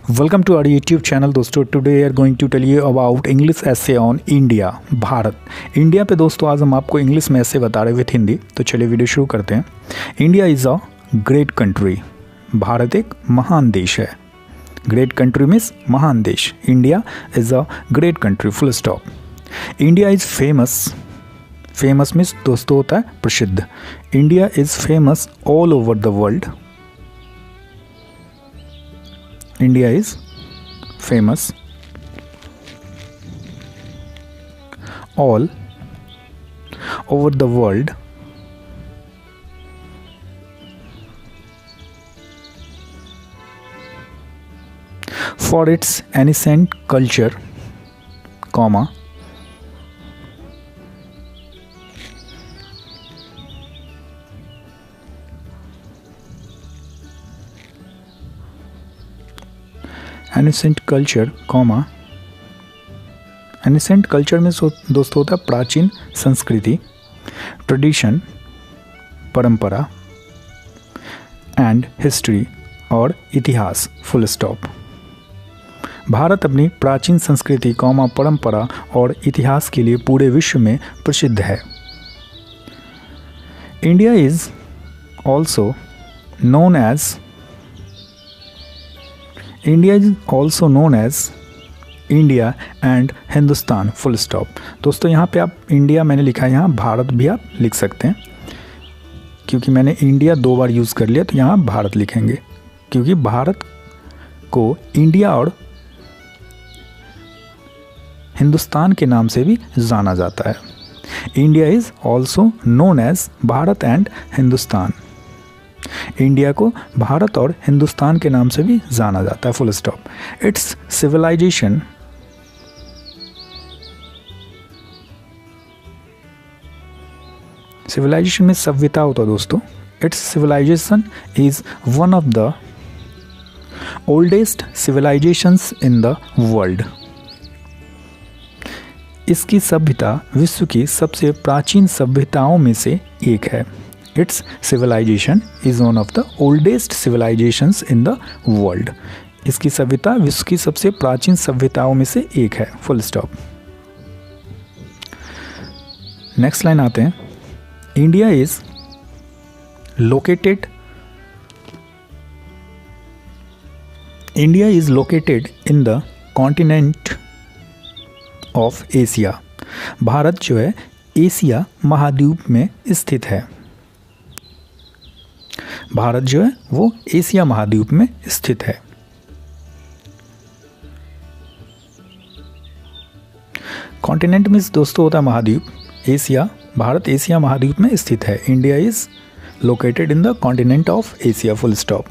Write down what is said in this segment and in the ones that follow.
Welcome to our YouTube channel दोस्तों। Today are going to tell you about English essay on India, Bharat. India पे दोस्तों आज हम आपको इंग्लिश में ऐसे बता रहे विथ हिंदी। तो चलिए वीडियो शुरू करते हैं। India is a great country. Bharat एक महान देश है। ग्रेट कंट्री मीन्स महान देश। India is a great country, full stop. India is famous. Famous means दोस्तों होता है प्रसिद्ध। India is famous all over the world. India is famous all over the world for its ancient culture, comma, ancient culture, comma. Ancient culture में दोस्तों होता है प्राचीन संस्कृति, ट्रेडिशन परंपरा, एंड हिस्ट्री और इतिहास, फुल स्टॉप। भारत अपनी प्राचीन संस्कृति, कॉमा, परंपरा और इतिहास के लिए पूरे विश्व में प्रसिद्ध है। India is also known as India is also known as India and Hindustan, full stop. दोस्तों यहाँ पे आप इंडिया मैंने लिखा है, यहाँ भारत भी आप लिख सकते हैं। क्योंकि मैंने इंडिया 2 बार यूज़ कर लिया तो यहाँ भारत लिखेंगे, क्योंकि भारत को इंडिया और हिंदुस्तान के नाम से भी जाना जाता है। India is also known as Bharat and Hindustan. India को भारत और हिंदुस्तान के नाम से भी जाना जाता है, full stop. Its civilization civilization में सभ्यता होता है दोस्तों। Its civilization is one of the oldest civilizations in the world. इसकी सभ्यता विश्व की सबसे प्राचीन सभ्यताओं में से एक है। Its civilization is one of the oldest civilizations in the world. इसकी सभ्यता विश्व की सबसे प्राचीन सभ्यताओं में से एक है, फुल स्टॉप। नेक्स्ट लाइन आते हैं। India is located in the continent of Asia. Bharat जो है एशिया महाद्वीप में स्थित है। भारत जो है वो एशिया महाद्वीप में स्थित है। कॉन्टिनेंट मीन्स दोस्तों होता है महाद्वीप। एशिया, भारत एशिया महाद्वीप में स्थित है। India is located in the continent of Asia, full stop.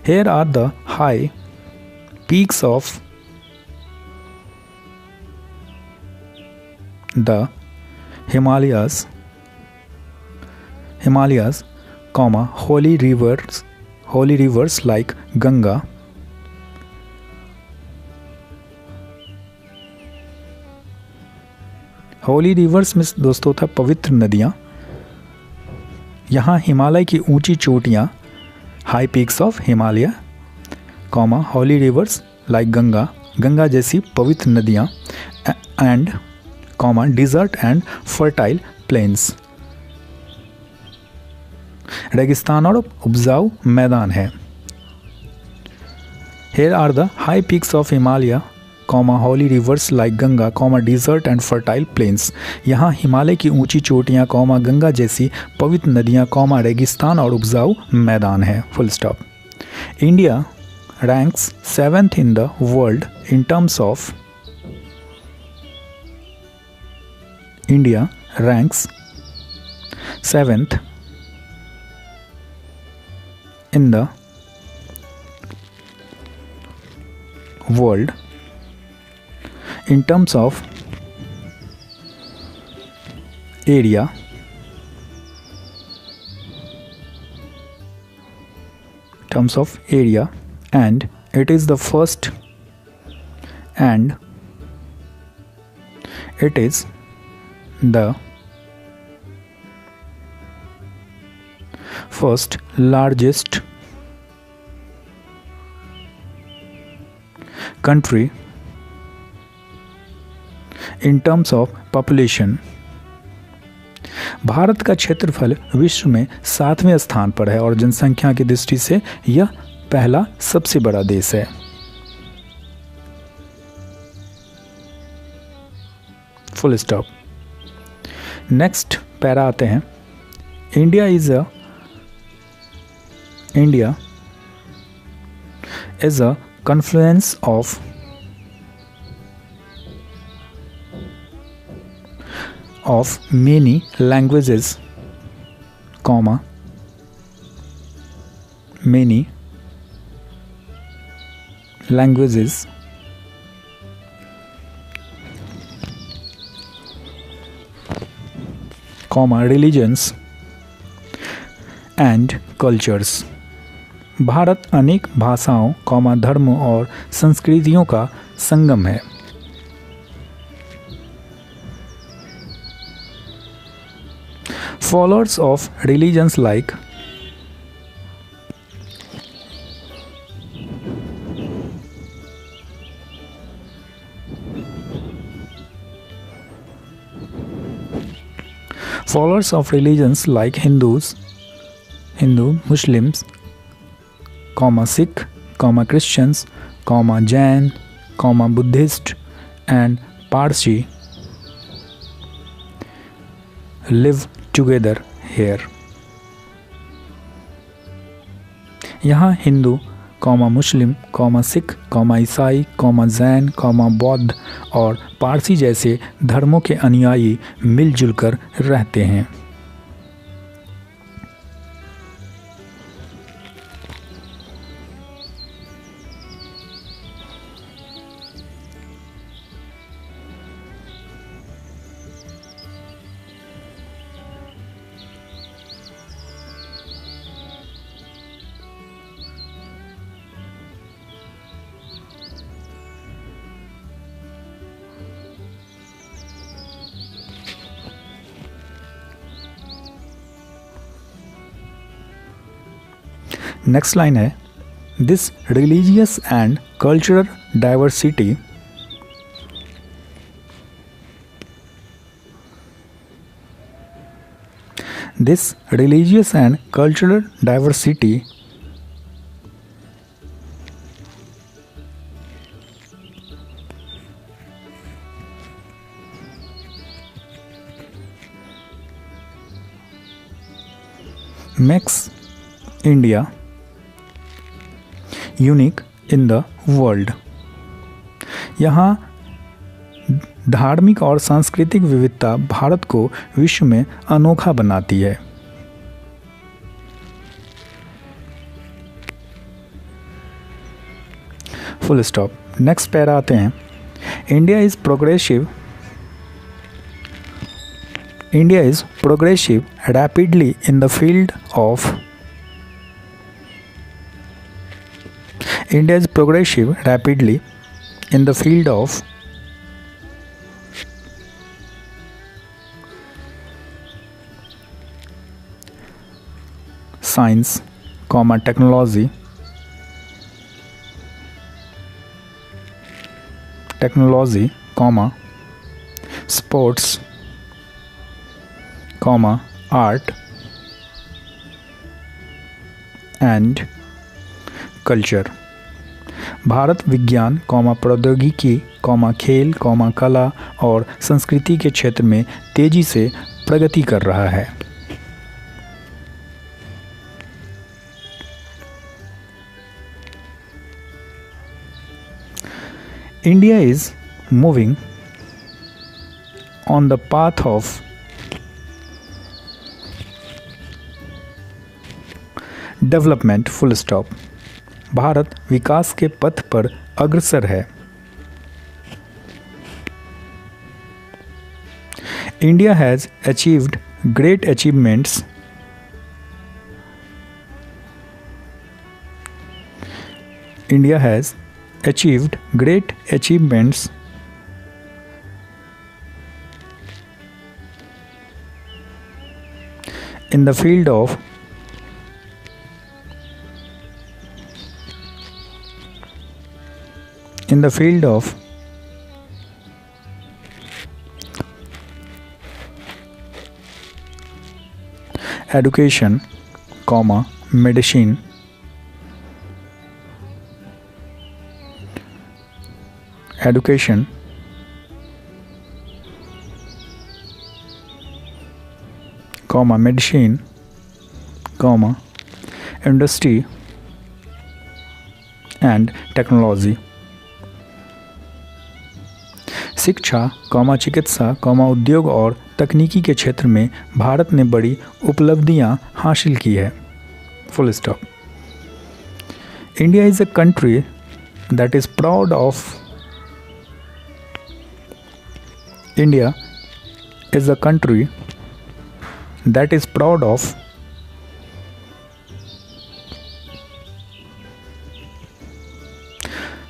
Here are the high peaks of the Himalayas, comma, holy rivers like Ganga, holy rivers में दोस्तों था पवित्र नदियाँ। यहाँ हिमालय की ऊंची चोटियाँ, high peaks of Himalaya, comma, holy rivers like Ganga, Ganga जैसी पवित्र नदियाँ, and comma, desert and fertile plains, रेगिस्तान और उपजाऊ मैदान है। Here are the high peaks of Himalaya, comma, holy rivers like Ganga, comma, desert and fertile plains. यहाँ हिमालय की ऊंची चोटियाँ, कॉमा, गंगा जैसी पवित्र नदियाँ, कॉमा, रेगिस्तान और उपजाऊ मैदान है, full stop. India ranks 7th in the world in terms of India ranks 7th in the world in terms of area, and it is the first largest country in terms of population. Bharat का क्षेत्रफल विश्व में 7वें स्थान पर है और जनसंख्या की दृष्टि से यह पहला सबसे बड़ा देश है। Full stop. नेक्स्ट पैरा आते हैं। India is a confluence of many languages, religions and cultures. Bharat अनेक भाषाओं, धर्मों और संस्कृतियों का संगम है। Followers of religions like Hindu, Muslims, Sikh, Christians, Jain, Buddhist and Parsi live together here. यहाँ हिंदू, मुस्लिम, सिख, ईसाई, जैन, बौद्ध और पारसी जैसे धर्मों के अनुयायी मिलजुल कर रहते हैं। नेक्स्ट लाइन है, this religious and cultural diversity makes India unique in the world. यहाँ धार्मिक और सांस्कृतिक विविधता भारत को विश्व में अनोखा बनाती है। Full stop. नेक्स्ट पैरा आते हैं, India is progressive rapidly in the field of India is progressive rapidly in the field of science, technology, sports, art and culture. Bharat विज्ञान, प्रौद्योगिकी, खेल, कला और संस्कृति के क्षेत्र में तेजी से प्रगति कर रहा है। India is moving on the path of development. Full stop. Bharat विकास के पथ पर अग्रसर है। India has achieved great achievements India has achieved great achievements in the field of in the field of education, medicine, education, medicine, industry and technology. शिक्षा, चिकित्सा, उद्योग और तकनीकी के क्षेत्र में भारत ने बड़ी उपलब्धियां हासिल की है। Full stop. India is a country that is proud of India is a country that is proud of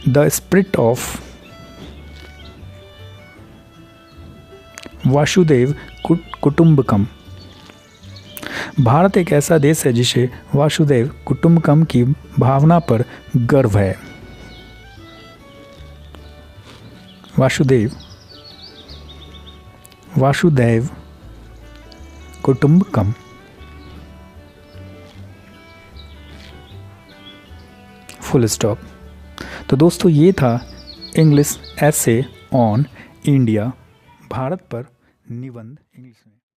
the spirit of वासुदेव कुटुंबकम। भारत एक ऐसा देश है जिसे वासुदेव कुटुंबकम की भावना पर गर्व है। वासुदेव कुटुंबकम। Full stop. तो दोस्तों ये था English essay on India, Bharat पर निबंध इंग्लिश में।